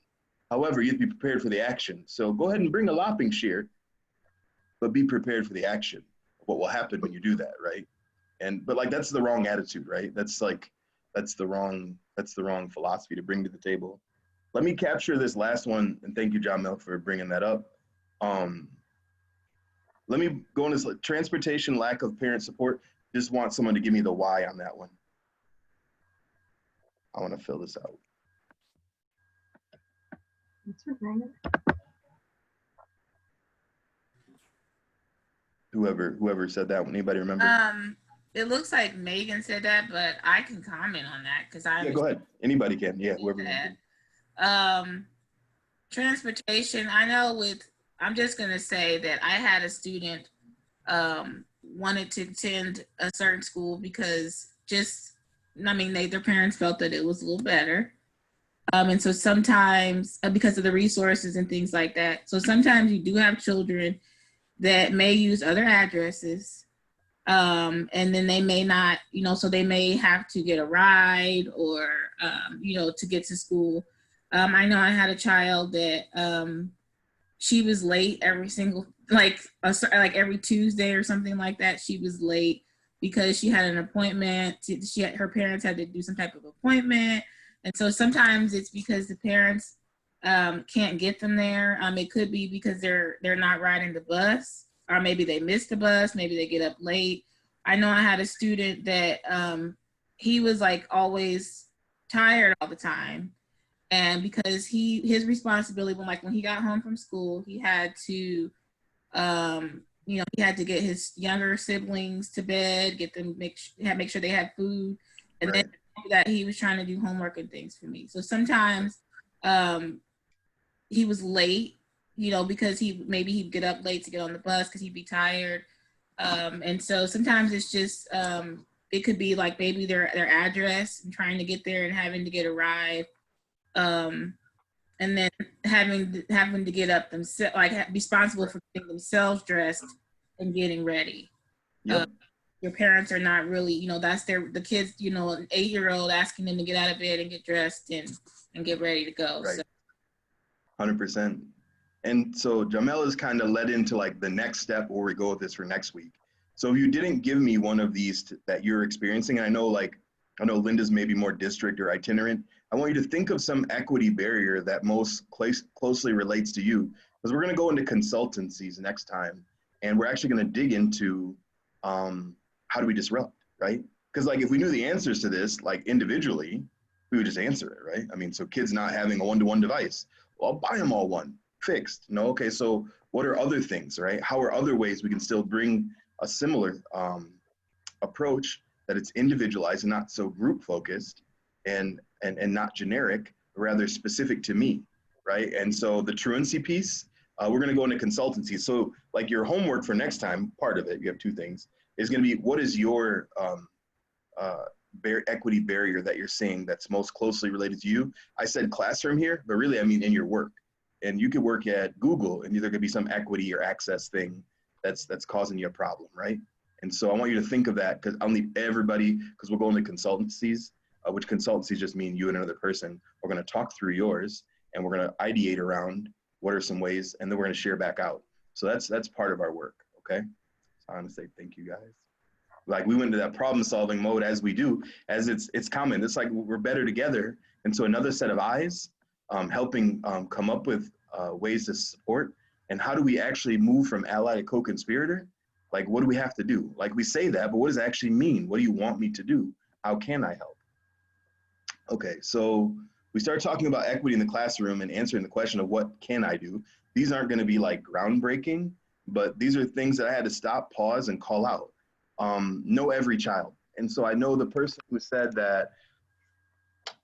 However, you have to be prepared for the action. So go ahead and bring a lopping shear, but be prepared for the action. What will happen when you do that, right? But like that's the wrong attitude, right? That's the wrong philosophy to bring to the table. Let me capture this last one, and thank you, John Mill, for bringing that up. Let me go on this transportation, lack of parent support. Just want someone to give me the why on that one. I want to fill this out. Whoever said that one, anybody remember? It looks like Megan said that, but I can comment on that because Yeah, go ahead. Anybody can. Yeah, whoever. transportation, I know I'm just going to say that I had a student wanted to attend a certain school because their parents felt that it was a little better. And so sometimes, because of the resources and things like that, so sometimes you do have children that may use other addresses, and then they may not, so they may have to get a ride or, to get to school. I know I had a child that she was late every single, like every Tuesday or something like that. She was late because she had an appointment. Her parents had to do some type of appointment. And so sometimes it's because the parents can't get them there. It could be because they're not riding the bus, or maybe they missed the bus, maybe they get up late. I know I had a student that he was like always tired all the time. And because his responsibility when he got home from school, he had to, he had to get his younger siblings to bed, get them make sure they had food, and Right. then that he was trying to do homework and things for me. So sometimes he was late, because he'd get up late to get on the bus because he'd be tired. And so sometimes it's just it could be like maybe their address and trying to get there and having to get a ride. And then having to get up themselves, like be responsible for getting themselves dressed and getting ready. Yep. Your parents are not really, that's the kids, an 8-year-old asking them to get out of bed and get dressed and get ready to go. Right. So. 100%. And so Jamela's kind of led into like the next step where we go with this for next week. So if you didn't give me one of these that you're experiencing, and I know Linda's maybe more district or itinerant, I want you to think of some equity barrier that most closely relates to you, because we're going to go into consultancies next time, and we're actually going to dig into how do we disrupt, right? Because like if we knew the answers to this, like individually, we would just answer it, right? I mean, so kids not having a one-to-one device, well, I'll buy them all one, fixed. No, okay, so what are other things, right? How are other ways we can still bring a similar approach that it's individualized and not so group focused and not generic, rather specific to me, right? And so the truancy piece, we're gonna go into consultancy. So like your homework for next time, part of it, you have two things, is gonna be what is your equity barrier that you're seeing that's most closely related to you. I said classroom here, but really I mean in your work. And you could work at Google and there could be some equity or access thing that's causing you a problem, right? And so I want you to think of that, because I'll need everybody, because we'll go into consultancies, which consultancies just mean you and another person. We're going to talk through yours and we're going to ideate around what are some ways, and then we're going to share back out. So that's part of our work, okay? So I want to say thank you guys. Like we went into that problem solving mode as we do, as it's common. It's like we're better together. And so another set of eyes, helping come up with ways to support, and how do we actually move from ally to co-conspirator? Like, what do we have to do? Like we say that, but what does it actually mean? What do you want me to do? How can I help? Okay, so we start talking about equity in the classroom and answering the question of what can I do? These aren't gonna be like groundbreaking, but these are things that I had to stop, pause, and call out. Know every child. And so I know the person who said that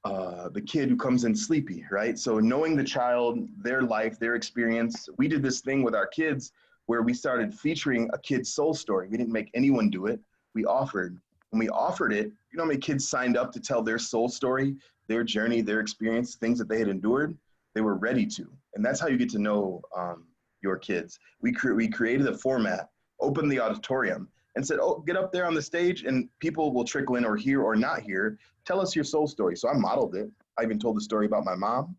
the kid who comes in sleepy, right? So knowing the child, their life, their experience. We did this thing with our kids where we started featuring a kid's soul story. We didn't make anyone do it. We offered. When we offered it, you know how many kids signed up to tell their soul story, their journey, their experience, things that they had endured? They were ready to. And that's how you get to know your kids. We created a format, opened the auditorium, and said, oh, get up there on the stage and people will trickle in or hear or not hear. Tell us your soul story. So I modeled it. I even told the story about my mom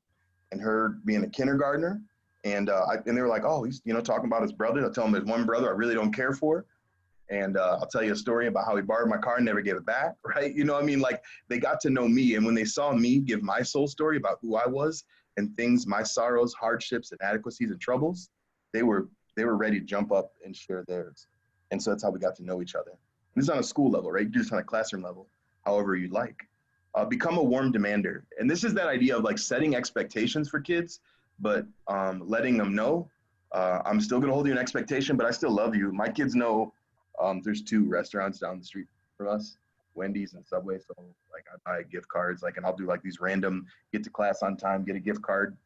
and her being a kindergartner. And they were like, oh, he's talking about his brother. I'll tell him there's one brother I really don't care for. And I'll tell you a story about how he borrowed my car and never gave it back, right? Like they got to know me. And when they saw me give my soul story about who I was and things, my sorrows, hardships, inadequacies, and troubles, they were ready to jump up and share theirs. And so that's how we got to know each other. And this is on a school level, right? You do this on a classroom level, however you'd like. Become a warm demander. And this is that idea of like setting expectations for kids, but letting them know, I'm still gonna hold you an expectation, but I still love you. My kids know there's 2 restaurants down the street from us, Wendy's and Subway. So like I buy gift cards, and I'll do like these random get to class on time, get a gift card.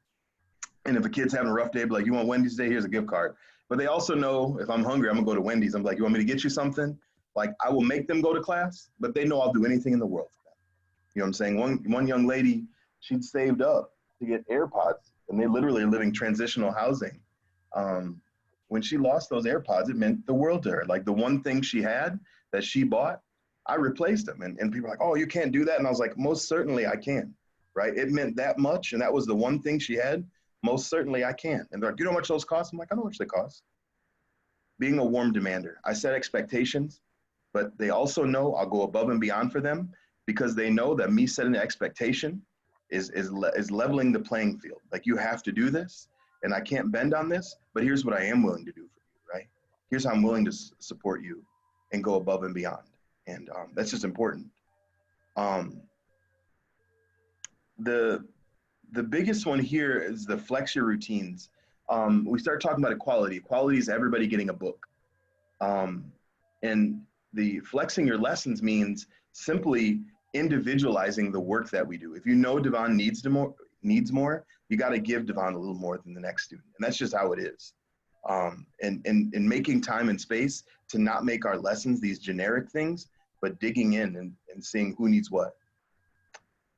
And if a kid's having a rough day, be like, you want Wendy's today? Here's a gift card. But they also know if I'm hungry, I'm gonna go to Wendy's. I'm like, you want me to get you something? Like, I will make them go to class, but they know I'll do anything in the world for them. You know what I'm saying? One young lady, she'd saved up to get AirPods, and they literally are living transitional housing. When she lost those AirPods, it meant the world to her. Like, the one thing she had that she bought, I replaced them. And people are like, oh, you can't do that. And I was like, most certainly I can, right? It meant that much, and that was the one thing she had. Most certainly I can. And they're like, you know how much those cost? I'm like, I know how much they cost. Being a warm demander. I set expectations, but they also know I'll go above and beyond for them, because they know that me setting the expectation is leveling the playing field. Like, you have to do this, and I can't bend on this, but here's what I am willing to do for you, right? Here's how I'm willing to support you and go above and beyond. And that's just important. The biggest one here is the flex your routines. We start talking about equality. Equality is everybody getting a book. And the flexing your lessons means simply individualizing the work that we do. If you know Devon needs more, you got to give Devon a little more than the next student. And that's just how it is. And making time and space to not make our lessons these generic things, but digging in and seeing who needs what.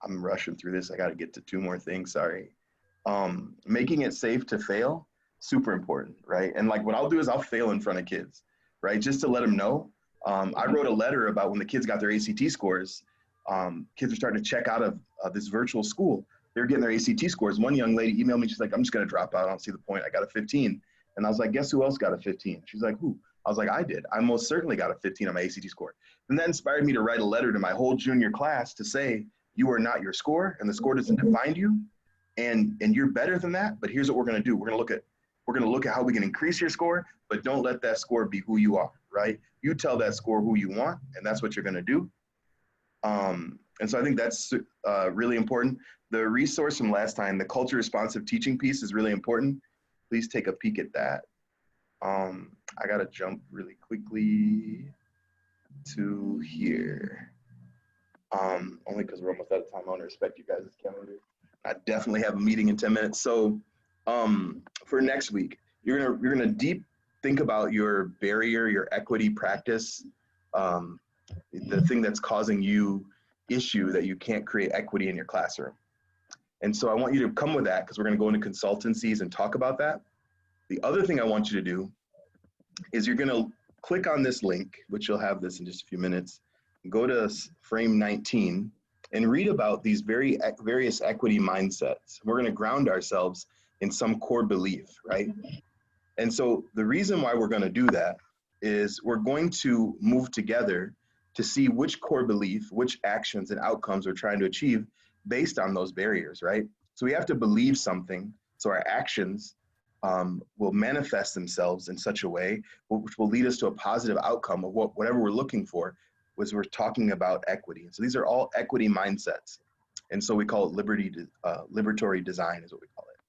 I'm rushing through this. I got to get to 2 more things. Sorry. Making it safe to fail, super important, right? And like, what I'll do is I'll fail in front of kids, right? Just to let them know. I wrote a letter about when the kids got their ACT scores. Kids are starting to check out of this virtual school. They're getting their ACT scores. One young lady emailed me. She's like, I'm just going to drop out. I don't see the point. I got a 15. And I was like, guess who else got a 15? She's like, who? I was like, I did. I most certainly got a 15 on my ACT score. And that inspired me to write a letter to my whole junior class to say, you are not your score, and the score doesn't define you, and you're better than that. But here's what we're going to do. We're going to look at how we can increase your score, but don't let that score be who you are, right? You tell that score who you want, and that's what you're going to do. And so I think that's really important. The resource from last time, the culture responsive teaching piece, is really important. Please take a peek at that. I got to jump really quickly to here. Only because we're almost out of time. I want to respect you guys' calendar. I definitely have a meeting in 10 minutes. So for next week, you're gonna deep think about your barrier, your equity practice, the thing that's causing you issue that you can't create equity in your classroom. And so I want you to come with that, because we're gonna go into consultancies and talk about that. The other thing I want you to do is you're gonna click on this link, which you'll have this in just a few minutes. Go to frame 19 and read about these various equity mindsets. We're going to ground ourselves in some core belief, right? And so the reason why we're going to do that is we're going to move together to see which core belief, which actions and outcomes we're trying to achieve based on those barriers, right? So we have to believe something, so our actions will manifest themselves in such a way which will lead us to a positive outcome of whatever we're looking for. Was we're talking about equity. And so these are all equity mindsets. And so we call it liberatory design is what we call it.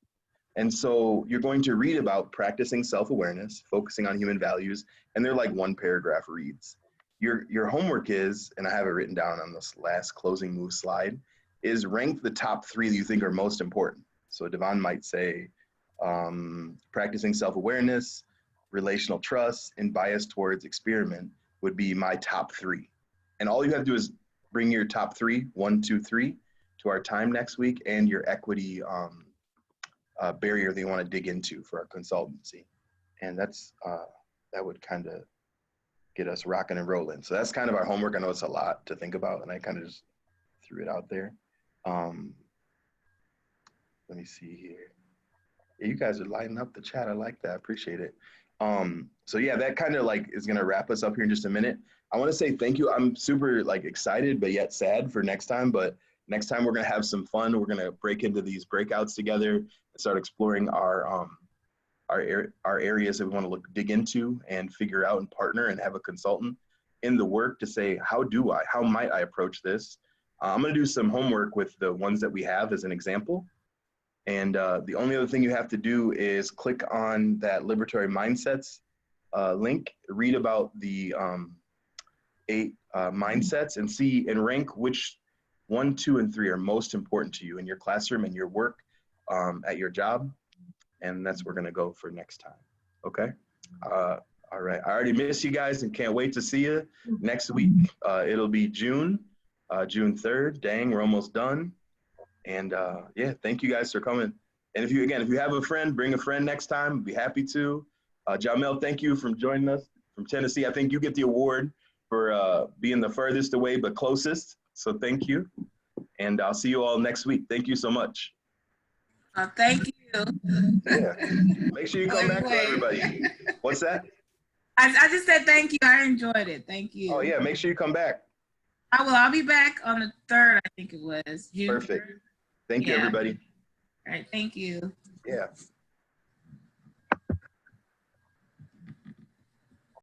And so you're going to read about practicing self-awareness, focusing on human values, and they're like 1 paragraph reads. Your homework is, and I have it written down on this last closing move slide, is rank the top 3 that you think are most important. So Devon might say, practicing self-awareness, relational trust, and bias towards experiment would be my top 3. And all you have to do is bring your top 3, 1, 2, 3, to our time next week, and your equity barrier that you want to dig into for our consultancy. And that's that would kind of get us rocking and rolling. So that's kind of our homework. I know it's a lot to think about, and I kind of just threw it out there. Let me see here. Yeah, you guys are lighting up the chat. I like that. I appreciate it. So yeah, that kind of like is going to wrap us up here in just a minute. I want to say thank you. I'm super like excited, but yet sad for next time. But next time we're going to have some fun. We're going to break into these breakouts together and start exploring our areas that we want to dig into and figure out and partner and have a consultant in the work to say, how might I approach this? I'm going to do some homework with the ones that we have as an example. And the only other thing you have to do is click on that Liberatory Mindsets link, read about the 8 mindsets, and see and rank which 1, 2, and 3 are most important to you in your classroom and your work at your job. and that's where we're gonna go for next time. Okay. All right. I already miss you guys and can't wait to see you next week. It'll be June 3rd. Dang, we're almost done. And yeah, thank you guys for coming. And if you have a friend, bring a friend next time. I'd be happy to. Jamel, thank you for joining us from Tennessee. I think you get the award for being the furthest away but closest. So thank you. And I'll see you all next week. Thank you so much. Thank you. Yeah. Make sure you come back for everybody. What's that? I just said thank you. I enjoyed it. Thank you. Oh yeah, make sure you come back. I will. I'll be back on the 3rd, I think it was. June Perfect. 3rd. Thank you, Yeah. everybody. All right. Thank you. Yeah.